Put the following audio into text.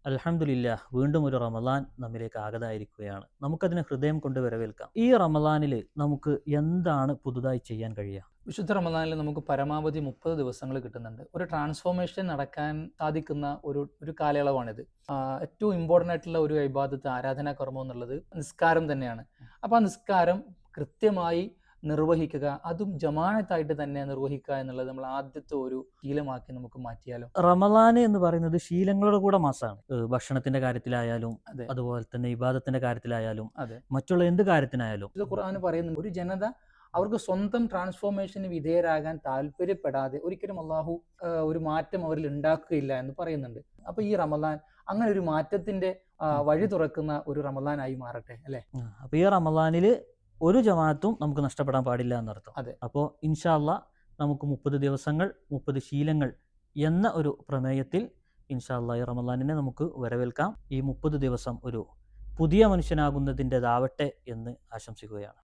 അൽഹംദുലില്ലാഹ്, വീണ്ടും ഒരു റമദാൻ നമ്മിലേക്ക് ആഗതമായിരിക്കുകയാണ്. നമുക്കതിനെ ഹൃദയം കൊണ്ട് വരവേൽക്കാം. ഈ റമദാനിൽ നമുക്ക് എന്താണ് പുതുതായി ചെയ്യാൻ കഴിയുക? വിശുദ്ധ റമദാനിൽ നമുക്ക് പരമാവധി 30 ദിവസങ്ങൾ കിട്ടുന്നുണ്ട്. ഒരു ട്രാൻസ്ഫോർമേഷൻ നടക്കാൻ സാധിക്കുന്ന ഒരു കാലയളവാണിത്. ഏറ്റവും ഇമ്പോർട്ടൻ്റ് ആയിട്ടുള്ള ഒരു ഇബാദത്ത്, ആരാധനാ കർമ്മം എന്നുള്ളത് നിസ്കാരം തന്നെയാണ്. അപ്പോൾ ആ നിസ്കാരം കൃത്യമായി നിർവഹിക്കുക, അതും ജമാഅത്തായിട്ട് തന്നെ നിർവഹിക്കുക എന്നുള്ളത് നമ്മൾ ആദ്യത്തെ ഒരു ശീലമാക്കി നമുക്ക് മാറ്റിയാലോ? റമദാൻ എന്ന് പറയുന്നത് ശീലങ്ങളുടെ കൂടെ മാസമാണ്. ഭക്ഷണത്തിന്റെ കാര്യത്തിലായാലും, അതെ, അതുപോലെ തന്നെ ഇബാദത്തിന്റെ കാര്യത്തിലായാലും, അതെ. മറ്റുള്ള എന്ത് കാര്യത്തിനായാലും. ഇത് ഖുർആൻ പറയുന്നുണ്ട്, ഒരു ജനത അവർക്ക് സ്വന്തം ട്രാൻസ്ഫോർമേഷന് വിധേയരാകാൻ താല്പര്യപ്പെടാതെ ഒരിക്കലും അള്ളാഹു ഒരു മാറ്റം അവരിൽ ഉണ്ടാക്കുകയില്ല എന്ന് പറയുന്നുണ്ട്. അപ്പൊ ഈ റമദാൻ അങ്ങനെ ഒരു മാറ്റത്തിന്റെ വഴി തുറക്കുന്ന ഒരു റമദാനായി മാറട്ടെ, അല്ലെ? അപ്പൊ ഈ റമദാനിൽ ഒരു ജമാഅത്തും നമുക്ക് നഷ്ടപ്പെടാൻ പാടില്ല എന്നർത്ഥം. അതെ. അപ്പോൾ ഇൻഷാ അല്ലാ നമുക്ക് 30 ദിവസങ്ങൾ 30 ശീലങ്ങൾ എന്ന ഒരു പ്രമേയത്തിൽ ഇൻഷാ അല്ലാ ഈ റമദാനിനെ നമുക്ക് വരവേൽക്കാം. ഈ 30 ദിവസം ഒരു പുതിയ മനുഷ്യനാകുന്നതിൻ്റെതാവട്ടെ എന്ന് ആശംസിക്കുകയാണ്.